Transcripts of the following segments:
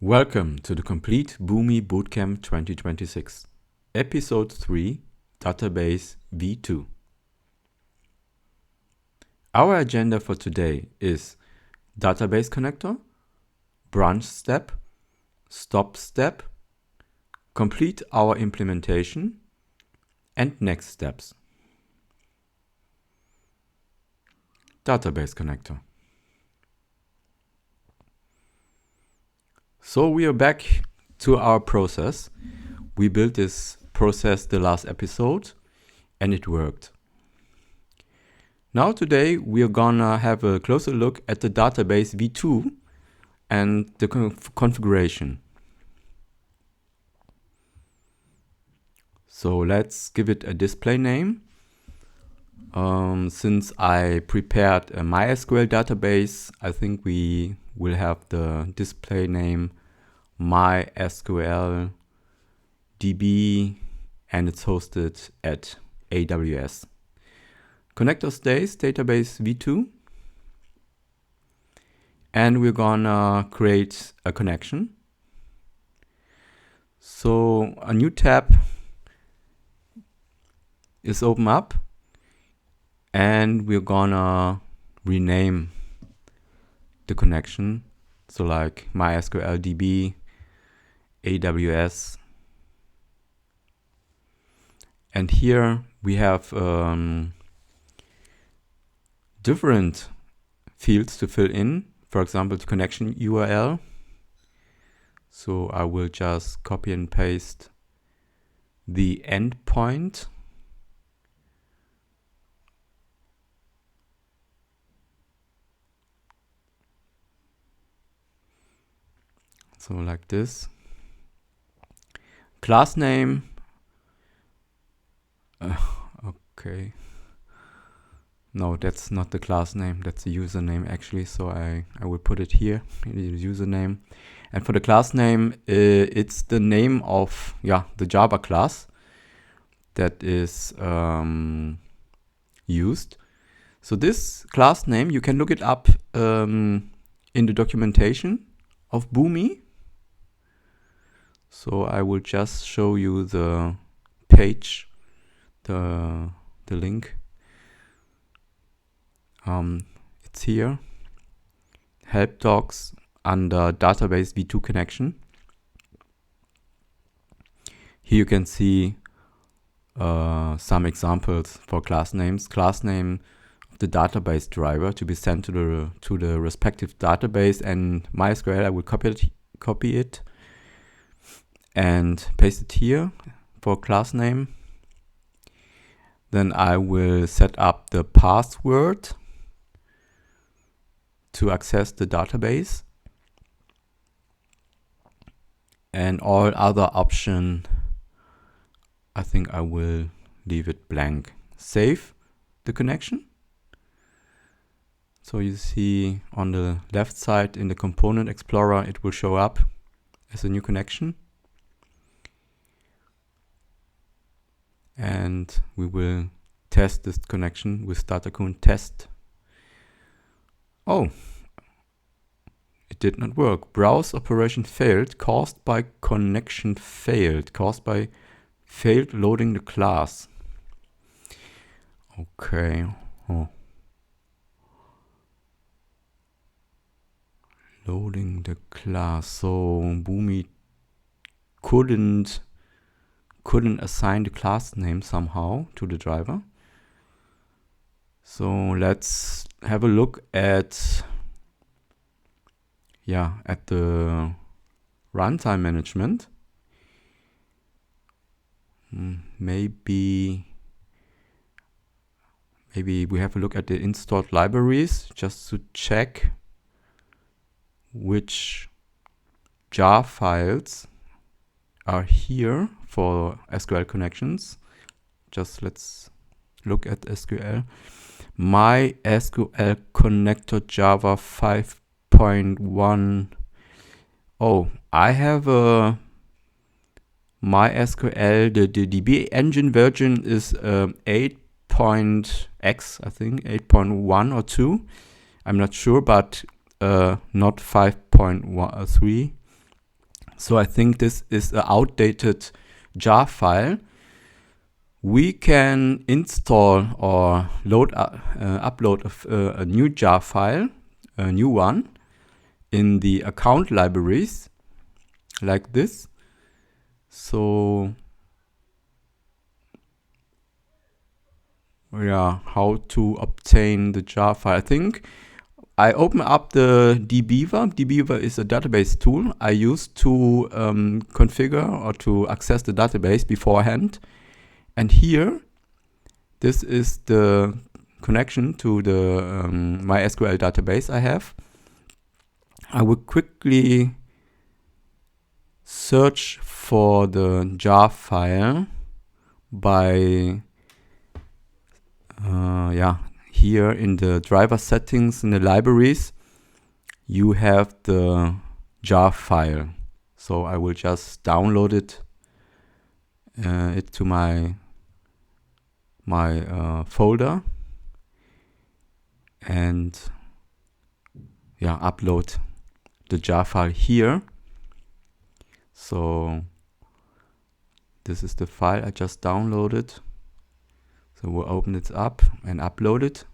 Welcome to the complete Boomi Bootcamp 2026, Episode 3, Database V2. Our agenda for today is database connector, branch step, stop step, complete our implementation, and next steps. Database connector. So we are back to our process. We built this process the last episode and it worked. Now today we are gonna have a closer look at the database V2 and the configuration. So let's give it a display name. Since I prepared a MySQL database, I think we will have the display name MySQL DB and it's hosted at AWS. Connector stays database V2 and we're gonna create a connection. So a new tab is open up and we're gonna rename the connection. So like MySQL DB, AWS. And here we have different fields to fill in. For example, the connection URL. So I will just copy and paste the endpoint. So like this. Class name. Okay. No, that's not the class name. That's the username actually. So I will put it here in the username. And for the class name, it's the name of the Java class that is used. So this class name, you can look it up in the documentation of Boomi. So I will just show you the page, the link. It's here. Help docs under database V2 connection. Here you can see some examples for class names. Class name of the database driver to be sent to the respective database, and MySQL I will copy it and paste it here for class name. Then I will set up the password to access the database. And all other options, I think I will leave it blank. Save the connection. So you see on the left side in the component explorer, it will show up as a new connection. And we will test this connection with Datacoon test. Oh, it did not work. Browse operation failed, caused by connection failed, caused by failed loading the class. Okay. Loading the class. So Boomi couldn't assign the class name somehow to the driver. So let's have a look at the runtime management. Maybe we have a look at the installed libraries just to check which jar files are here for SQL connections. Just let's look at SQL. MySQL connector Java 5.1. Oh, I have a MySQL, the DB engine version is 8.x, I think 8.1 or 2. I'm not sure, but not 5.3. So I think this is an outdated jar file. We can install or upload a new jar file, a new one, in the account libraries like this. So yeah, how to obtain the jar file. I think I open up the dbeaver. Dbeaver is a database tool I use to configure or to access the database beforehand. And here, this is the connection to the MySQL database I have. I will quickly search for the jar file by here in the driver settings in the libraries you have the jar file. So I will just download it to my folder and upload the jar file here. So this is the file I just downloaded. So we'll open it up and upload it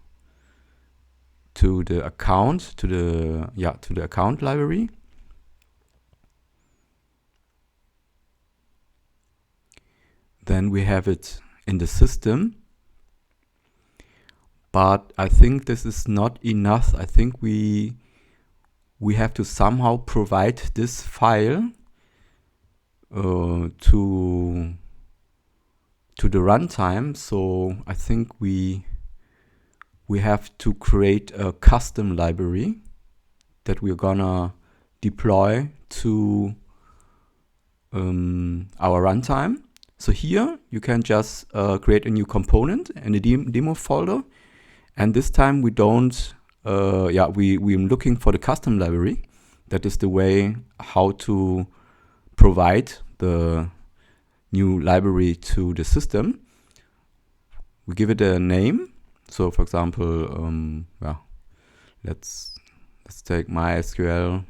to the account, to the account library. Then we have it in the system. But I think this is not enough. I think we have to somehow provide this file to the runtime. So I think we have to create a custom library that we're gonna deploy to our runtime. So here you can just create a new component in the demo folder, and this time we don't we're looking for the custom library. That is the way how to provide the new library to the system. We give it a name. So for example, let's take MySQL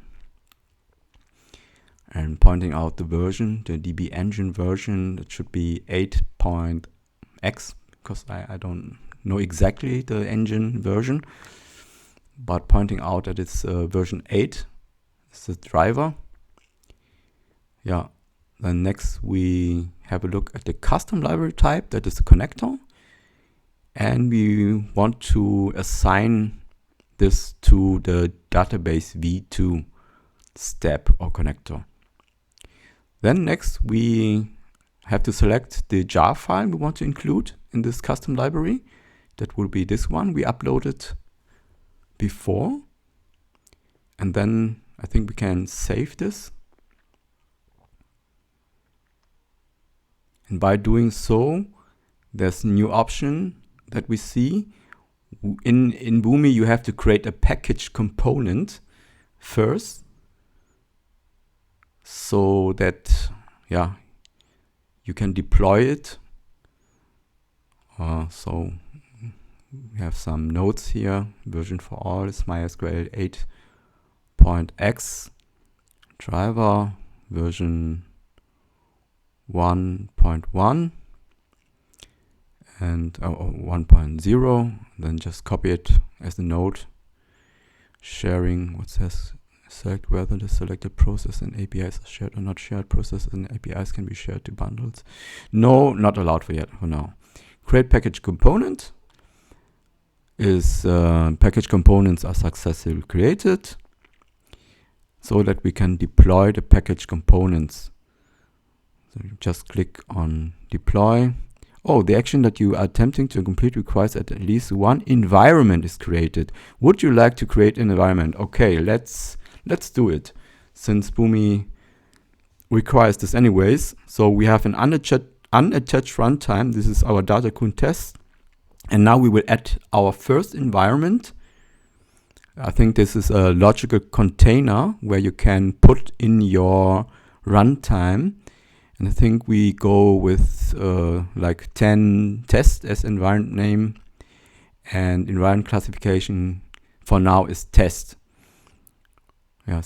and pointing out the version, the DB engine version. It should be 8.x because I don't know exactly the engine version, but pointing out that it's version 8 is the driver. Then next we have a look at the custom library type, that is the connector. And we want to assign this to the database v2 step or connector. Then next we have to select the jar file we want to include in this custom library. That will be this one we uploaded before. And then I think we can save this. And by doing so, there's a new option that we see. In Boomi, you have to create a package component first, so that you can deploy it. So we have some notes here. Version for all is MySQL 8.x. Driver version 1.1 and 1.0. Then just copy it as a note. Sharing, what says, select whether the selected process and APIs are shared or not shared. Processes and APIs can be shared to bundles. No, not allowed for now. Create package component is package components are successfully created, so that we can deploy the package components. So you just click on deploy. Oh, the action that you are attempting to complete requires that at least one environment is created. Would you like to create an environment? Okay, let's do it, since Boomi requires this anyways. So we have an unattached runtime. This is our DataCoon test. And now we will add our first environment. I think this is a logical container where you can put in your runtime. And I think we go with like 10 test as environment name, and environment classification for now is test. So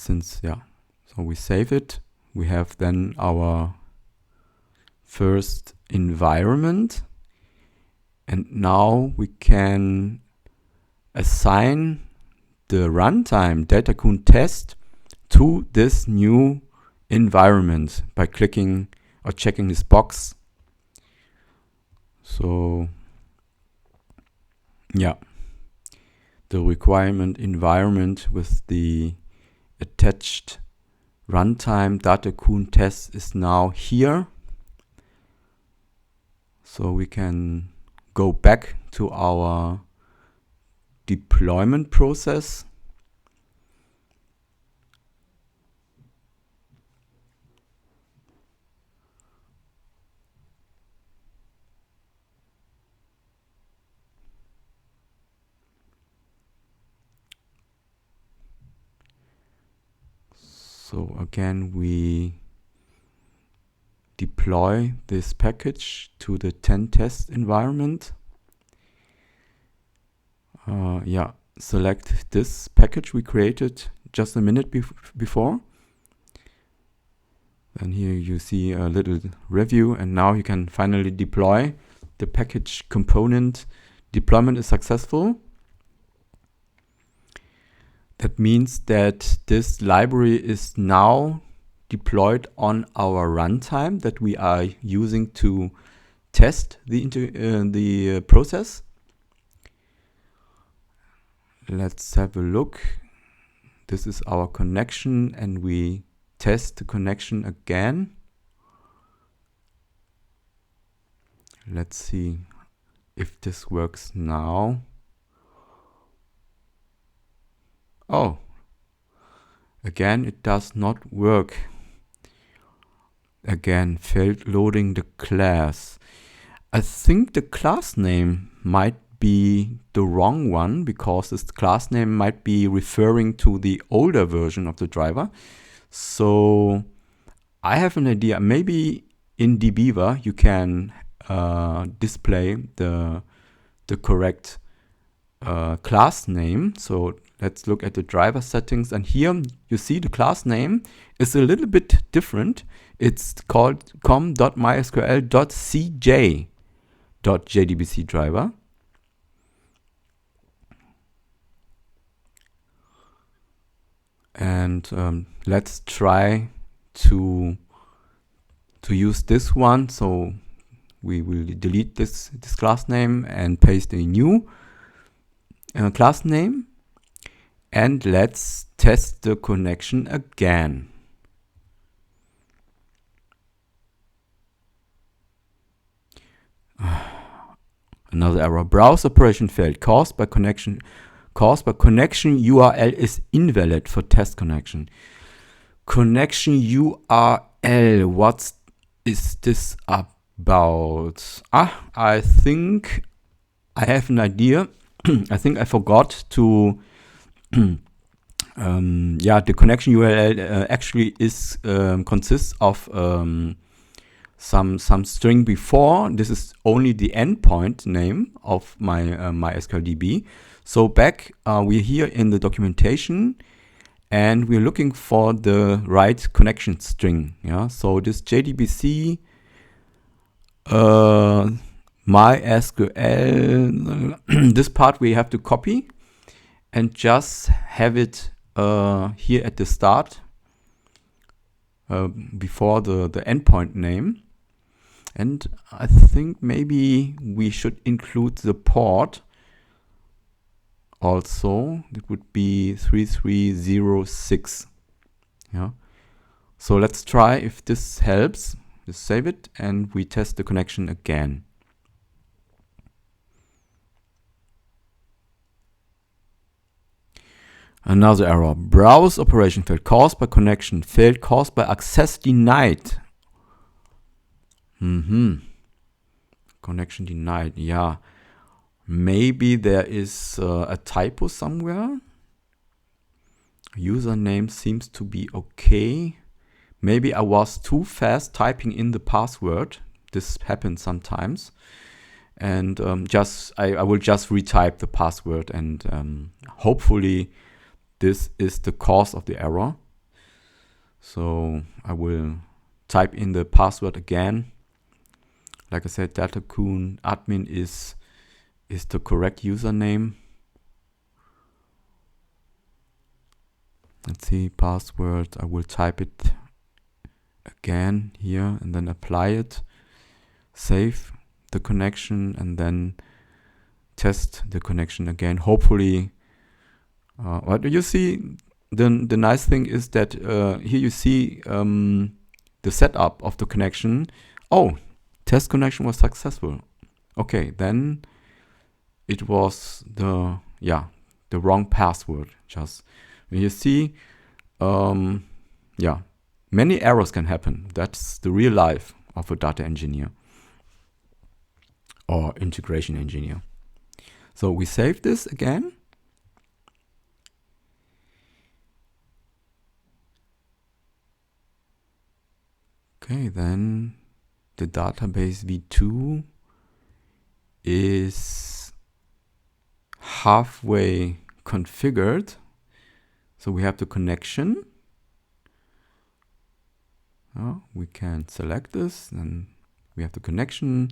we save it. we have then our first environment, and now we can assign the runtime DataCoon test to this new environment by clicking or checking this box. So yeah, the requirement environment with the attached runtime DataCoon test is now here. So we can go back to our deployment process. So again, we deploy this package to the 10 test environment. Select this package we created just a minute before. And here you see a little review, and now you can finally deploy the package component. Deployment is successful. That means that this library is now deployed on our runtime that we are using to test the process. Let's have a look. This is our connection, and we test the connection again. Let's see if this works now. Oh, again, it does not work. Again, failed loading the class. I think the class name might be the wrong one, because this class name might be referring to the older version of the driver. So I have an idea. Maybe in dbeaver you can display the correct class name. So let's look at the driver settings, and here you see the class name is a little bit different. It's called com.mysql.cj.jdbc driver. And let's try to use this one. So we will delete this class name and paste a new class name. And let's test the connection again. Another error. Browse operation failed. Caused by connection URL is invalid for test connection. Connection URL. What is this about? I think I have an idea. I think I forgot to. The connection URL actually is consists of some string before. This is only the endpoint name of my MySQLDB. So back we're here in the documentation, and we're looking for the right connection string. Yeah. So this JDBC MySQL this part we have to copy and just have it here at the start before the endpoint name. And I think maybe we should include the port also. It would be 3306. Yeah. So let's try if this helps. Just save it and we test the connection again. Another error. Browse operation failed. Caused by connection failed. Caused by access denied. Connection denied. Yeah. Maybe there is a typo somewhere. Username seems to be okay. Maybe I was too fast typing in the password. This happens sometimes. And I will just retype the password, and hopefully this is the cause of the error. So I will type in the password again. Like I said, datacoon admin is the correct username. Let's see, password. I will type it again here and then apply it. Save the connection and then test the connection again. Hopefully, what you see, the nice thing is that here you see the setup of the connection. Oh, test connection was successful. Okay, then it was the wrong password. Just you see, many errors can happen. That's the real life of a data engineer or integration engineer. So we save this again. Okay, then the database v2 is halfway configured. So we have the connection. We can select this, and we have the connection.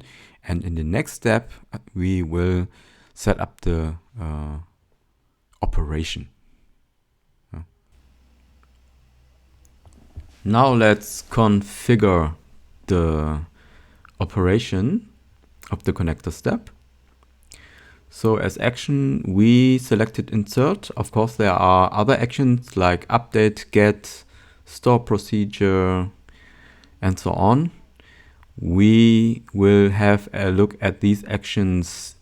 And in the next step, we will set up the operation. Now let's configure the operation of the connector step. So as action, we selected insert. Of course, there are other actions like update, get, store procedure, and so on. We will have a look at these actions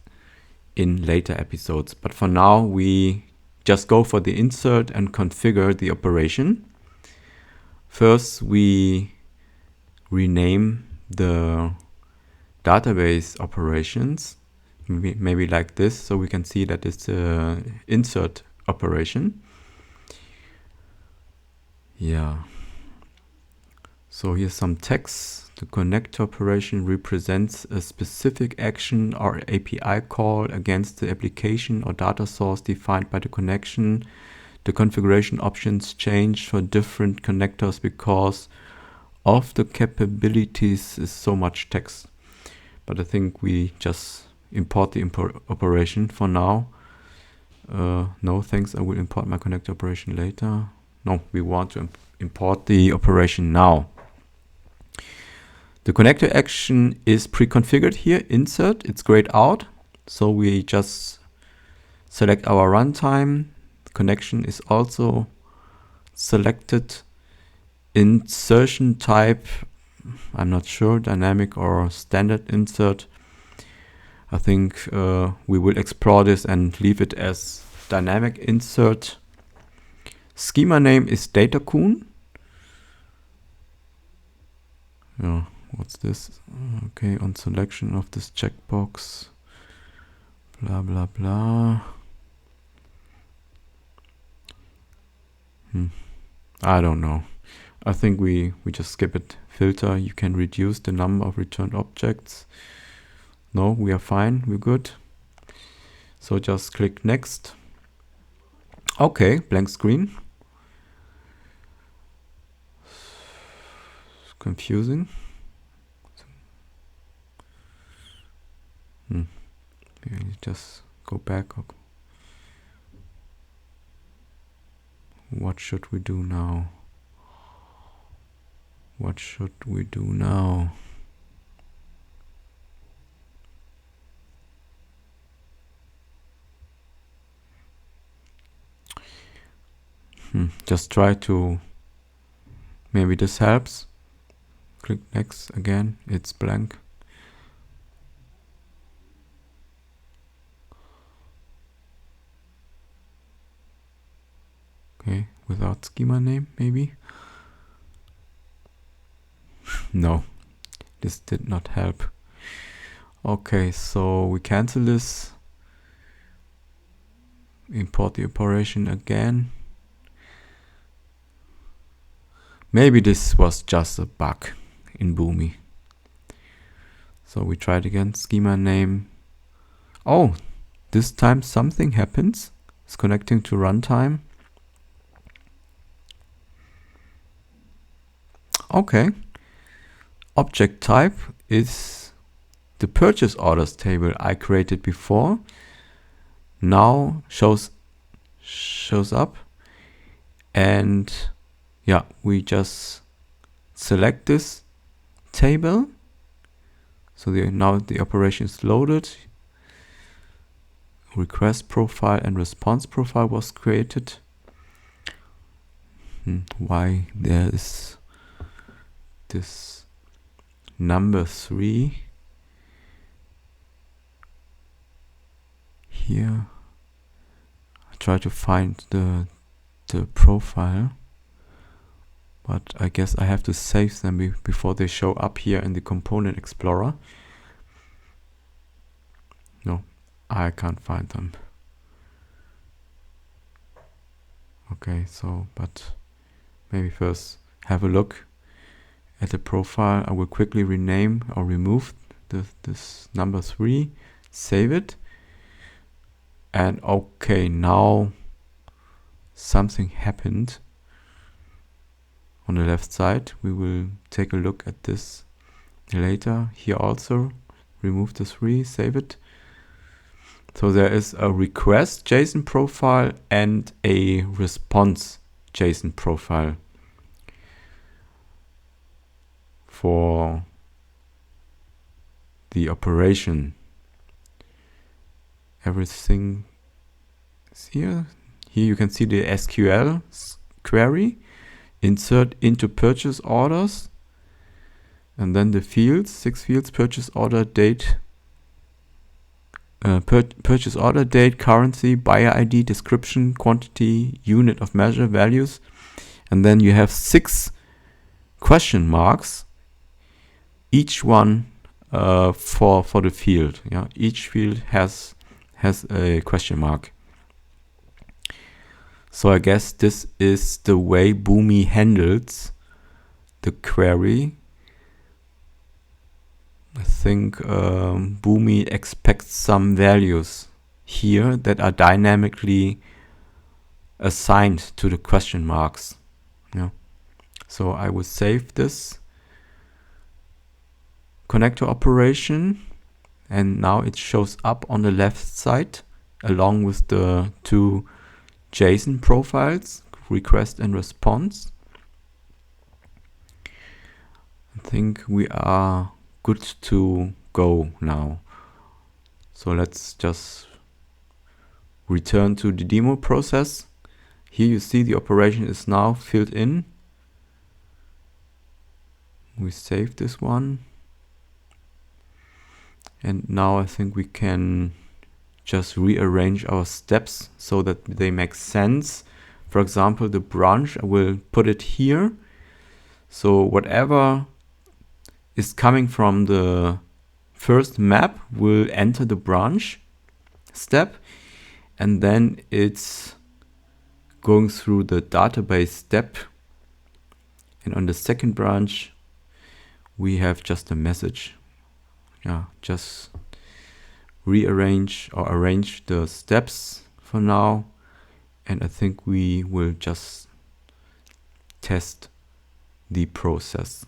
in later episodes. But for now, we just go for the insert and configure the operation. First, we rename the database operations, maybe like this, so we can see that it's an insert operation. Yeah. So here's some text. The connect operation represents a specific action or API call against the application or data source defined by the connection. The configuration options change for different connectors because of the capabilities is so much text. But I think we just import the operation for now. No, thanks. I will import my connector operation later. No, we want to import the operation now. The connector action is pre-configured here. Insert, it's grayed out. So we just select our runtime. Connection is also selected. Insertion type, I'm not sure, dynamic or standard insert. I think we will explore this and leave it as dynamic insert. Schema name is datacoon. Yeah, what's this? Okay, on selection of this checkbox, blah blah blah. I don't know. I think we just skip it. Filter, you can reduce the number of returned objects. No, we are fine, we're good. So just click next. Okay, blank screen. It's confusing. Maybe just go back. What should we do now? What should we do now? Just try to, maybe this helps. Click next again, it's blank. Okay, without schema name, maybe. No, this did not help. Okay, so we cancel this. Import the operation again. Maybe this was just a bug in Boomi. So we try it again, schema name. Oh, this time something happens. It's connecting to runtime. Okay. Object type is the purchase orders table I created before. Now shows up, and yeah, we just select this table. So now the operation is loaded. Request profile and response profile was created. Why there is this number 3 here? I try to find the profile, but I guess I have to save them before they show up here in the Component Explorer. No, I can't find them. Okay, so, but maybe first have a look at the profile. I will quickly rename or remove this number 3, save it. And okay, now something happened on the left side. We will take a look at this later. Here also, remove the 3, save it. So there is a request JSON profile and a response JSON profile for the operation. Everything is here. Here you can see the SQL query, insert into purchase orders, and then the fields, 6 fields: purchase order date, purchase order date, currency, buyer ID, description, quantity, unit of measure, values, and then you have 6 question marks, each one for the field. Yeah, each field has a question mark. So I guess this is the way Boomi handles the query. I think Boomi expects some values here that are dynamically assigned to the question marks. Yeah. So I will save this connector operation, and now it shows up on the left side along with the 2 JSON profiles, request and response. I think we are good to go now. So let's just return to the demo process. Here you see the operation is now filled in. We save this one. And now I think we can just rearrange our steps so that they make sense. For example, the branch, I will put it here. So whatever is coming from the first map will enter the branch step, and then it's going through the database step. And on the second branch, we have just a message. Yeah, just rearrange or arrange the steps for now, and I think we will just test the process.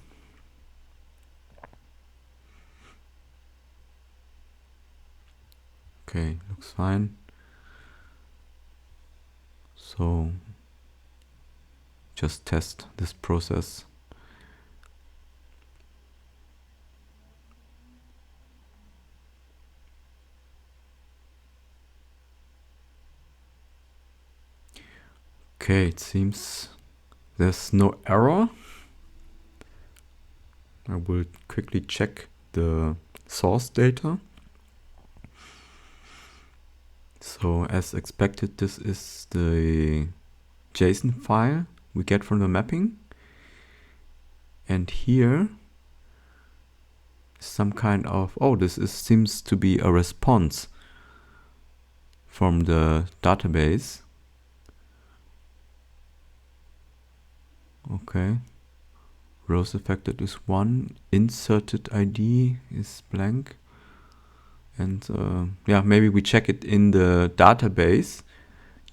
Okay, looks fine. So just test this process. Okay, it seems there's no error. I will quickly check the source data. So as expected, this is the JSON file we get from the mapping. And here some kind of, seems to be a response from the database. Okay, rows affected is 1, inserted ID is blank, and yeah, maybe we check it in the database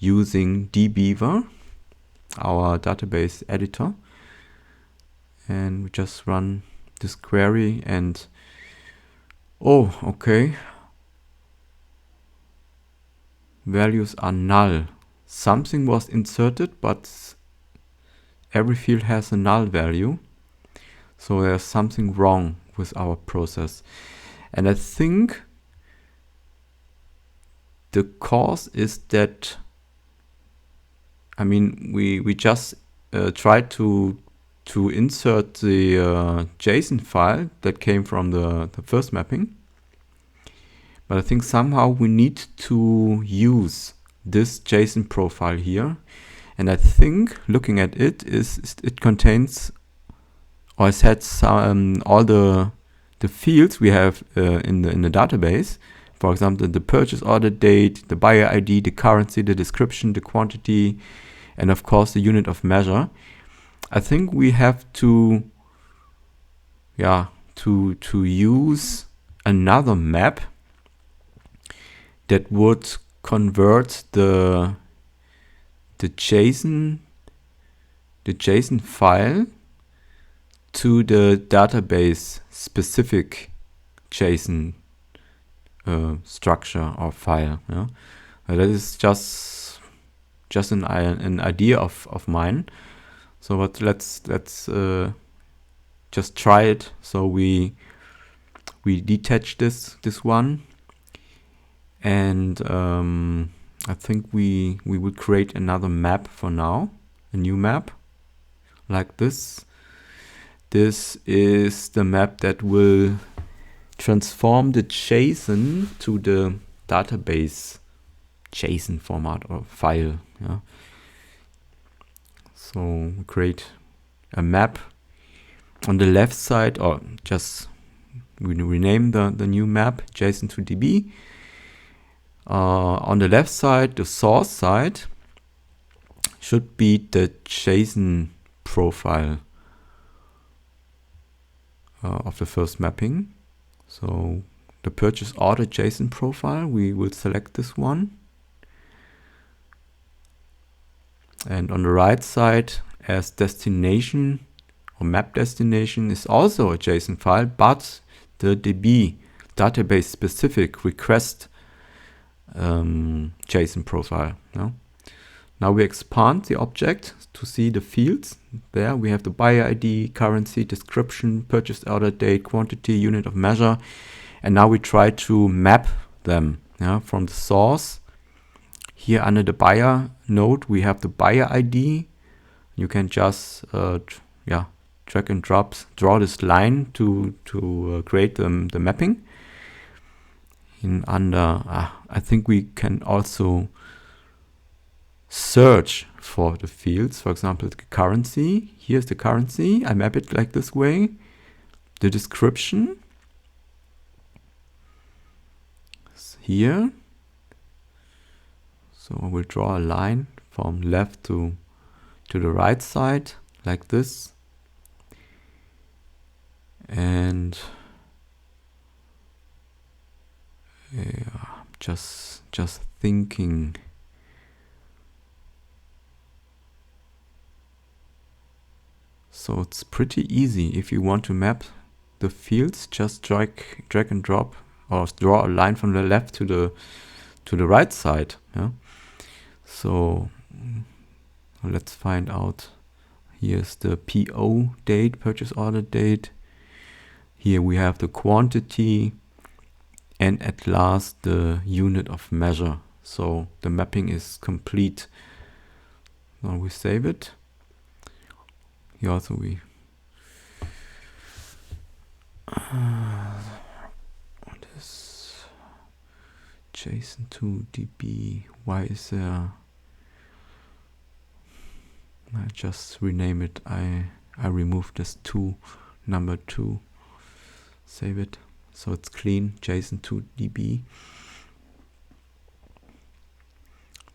using dbeaver, our database editor, and we just run this query and oh, okay, values are null. Something was inserted, but every field has a null value. So there's something wrong with our process. And I think the cause is that, I mean, we just tried to insert the JSON file that came from the first mapping. But I think somehow we need to use this JSON profile here. And I think looking at it, it contains, or it has some, all the fields we have in the database. For example, the purchase order date, the buyer ID, the currency, the description, the quantity, and of course the unit of measure. I think we have to use another map that would convert the JSON file to the database specific JSON structure or file. Yeah? That is just an idea of mine. So but let's just try it. So we detach this one, and I think we will create another map for now, a new map like this. This is the map that will transform the JSON to the database JSON format or file. Yeah. So we create a map on the left side, or just we rename the new map JSON to DB. On the left side, the source side should be the JSON profile of the first mapping. So the purchase order JSON profile, we will select this one. And on the right side, as destination or map destination is also a JSON file, but the DB database specific request JSON profile. No? Now we expand the object to see the fields. There we have the buyer ID, currency, description, purchase order date, quantity, unit of measure. And now we try to map them from the source. Here under the buyer node, we have the buyer ID. You can just drag and draw this line to create the mapping. I think we can also search for the fields. For example, the currency. Here's the currency. I map it like this way. The description is here. So I will draw a line from left to the right side like this. And just thinking. So it's pretty easy. If you want to map the fields, just drag and drop, or draw a line from the left to the right side. Yeah. So let's find out. Here's the PO date, purchase order date. Here we have the quantity, and at last the unit of measure. So the mapping is complete. Now we save it. Here also we this JSON to DB. Why is there? I just rename it. I removed this number 2. Save it. So it's clean, JSON to DB.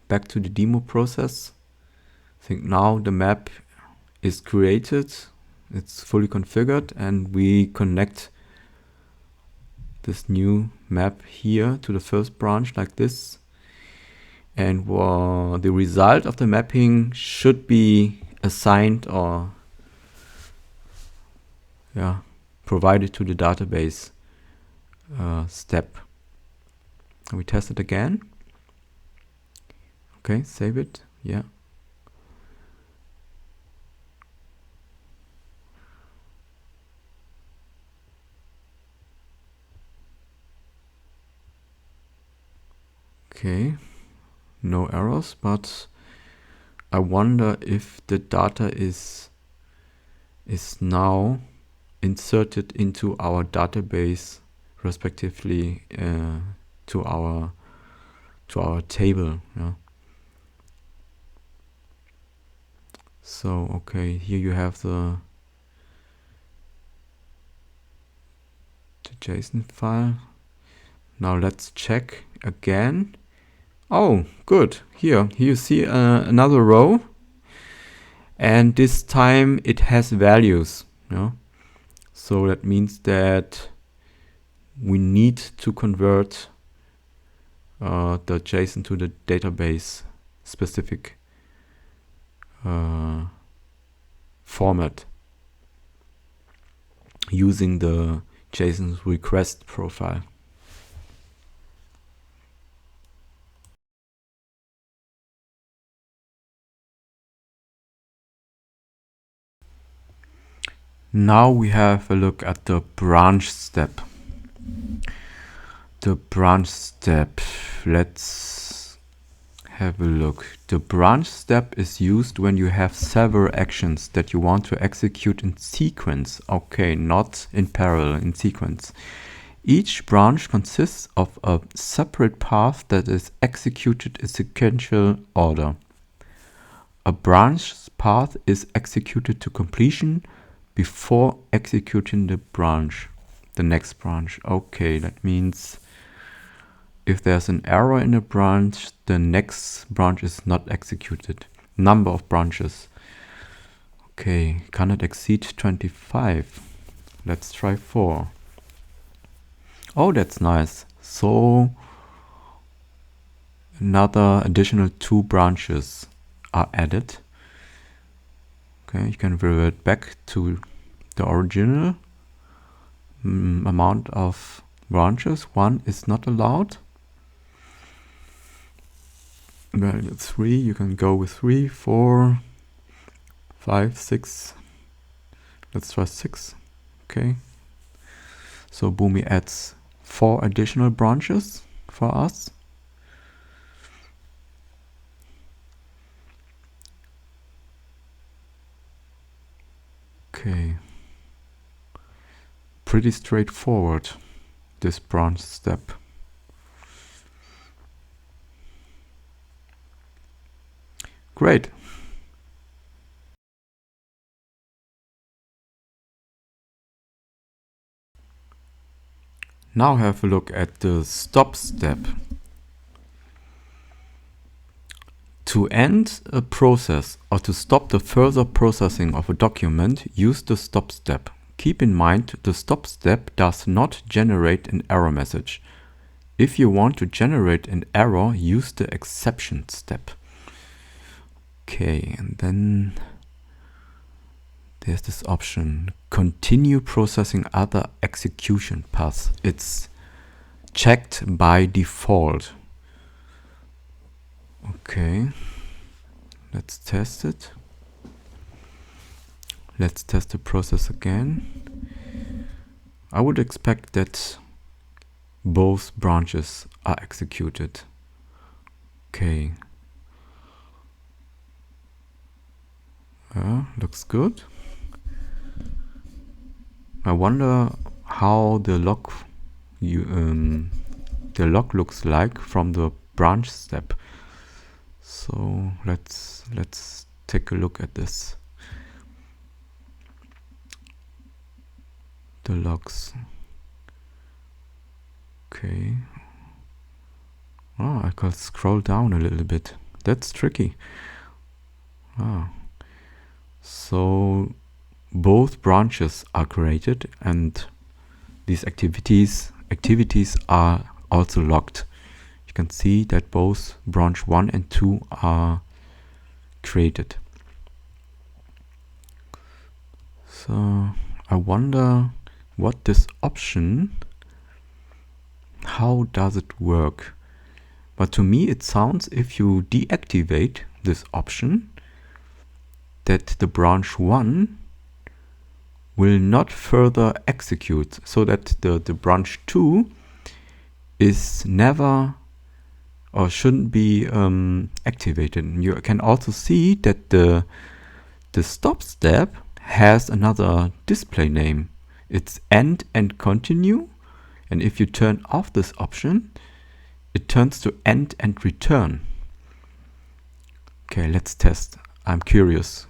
Back to the demo process. I think now the map is created, it's fully configured, and we connect this new map here to the first branch like this. And the result of the mapping should be assigned or provided to the database step. We test it again. Okay, save it. Yeah. Okay, no errors, but I wonder if the data is now inserted into our database, respectively to our table. Yeah. So okay, here you have the JSON file. Now let's check again. Oh, good. Here you see another row, and this time it has values. Yeah? So that means that we need to convert the JSON to the database specific format using the JSON request profile. Now we have a look at the branch step. The branch step, let's have a look. The branch step is used when you have several actions that you want to execute in sequence. Okay, not in parallel, in sequence. Each branch consists of a separate path that is executed in sequential order. A branch's path is executed to completion before executing the next branch. Okay, that means if there's an error in a branch, the next branch is not executed. Number of branches. Okay, cannot exceed 25. Let's try 4. Oh, that's nice. So another additional 2 branches are added. Okay, you can revert back to the original amount of branches. 1 is not allowed. Value 3, you can go with 3, 4, 5, 6. Let's try 6. Okay. So Boomi adds 4 additional branches for us. Okay. Pretty straightforward, this branch step. Great. Now have a look at the stop step. To end a process or to stop the further processing of a document, use the stop step. Keep in mind the stop step does not generate an error message. If you want to generate an error, use the exception step. Okay, and then there's this option, continue processing other execution paths. It's checked by default. Okay, let's test it. Let's test the process again. I would expect that both branches are executed. Okay. Looks good. I wonder how the log looks like from the branch step. So let's take a look at this. The logs. Okay. Oh, I can scroll down a little bit. That's tricky. So both branches are created and these activities are also logged. You can see that both branch 1 and 2 are created. So I wonder what this option, how does it work? But to me it sounds, if you deactivate this option, that the branch 1 will not further execute, so that the branch 2 is never or shouldn't be activated. You can also see that the stop step has another display name. It's end and continue, and if you turn off this option, it turns to end and return. Okay, let's test. I'm curious,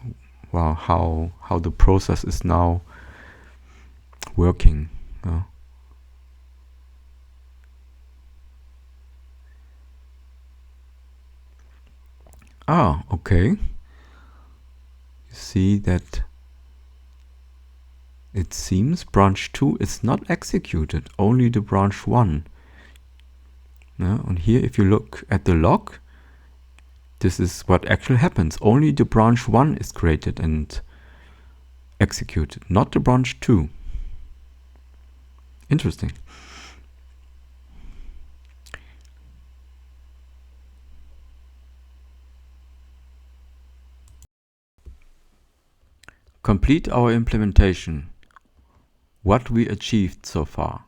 wow, how the process is now working. Okay. You see that it seems branch 2 is not executed, only the branch 1. And here, if you look at the log, this is what actually happens. Only the branch 1 is created and executed, not the branch 2. Interesting. Complete our implementation. What we achieved so far.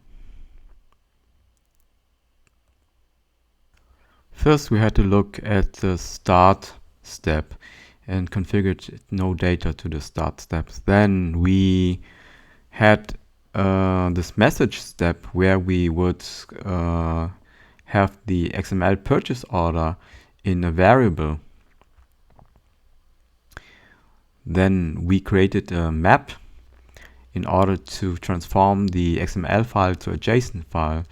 First, we had to look at the start step and configured no data to the start steps. Then we had this message step where we would have the XML purchase order in a variable. Then we created a map in order to transform the XML file to a JSON file.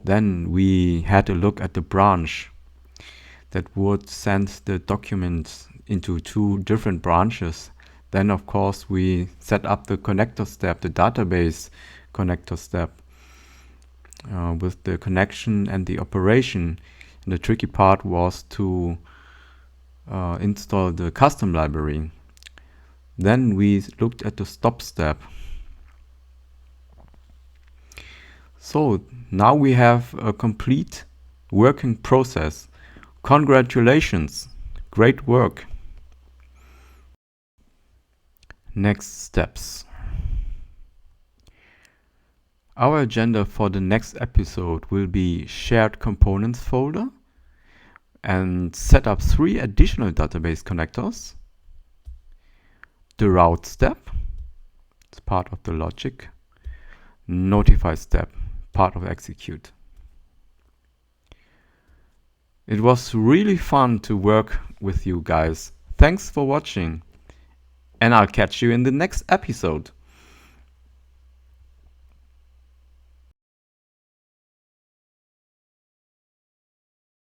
Then we had to look at the branch that would send the document into 2 different branches. Then of course we set up the connector step, the database connector step, with the connection and the operation. And the tricky part was to install the custom library. Then we looked at the stop step. So now we have a complete working process. Congratulations, great work. Next steps. Our agenda for the next episode will be shared components folder and set up 3 additional database connectors. The route step, it's part of the logic. Notify step, part of execute. It was really fun to work with you guys. Thanks for watching, and I'll catch you in the next episode.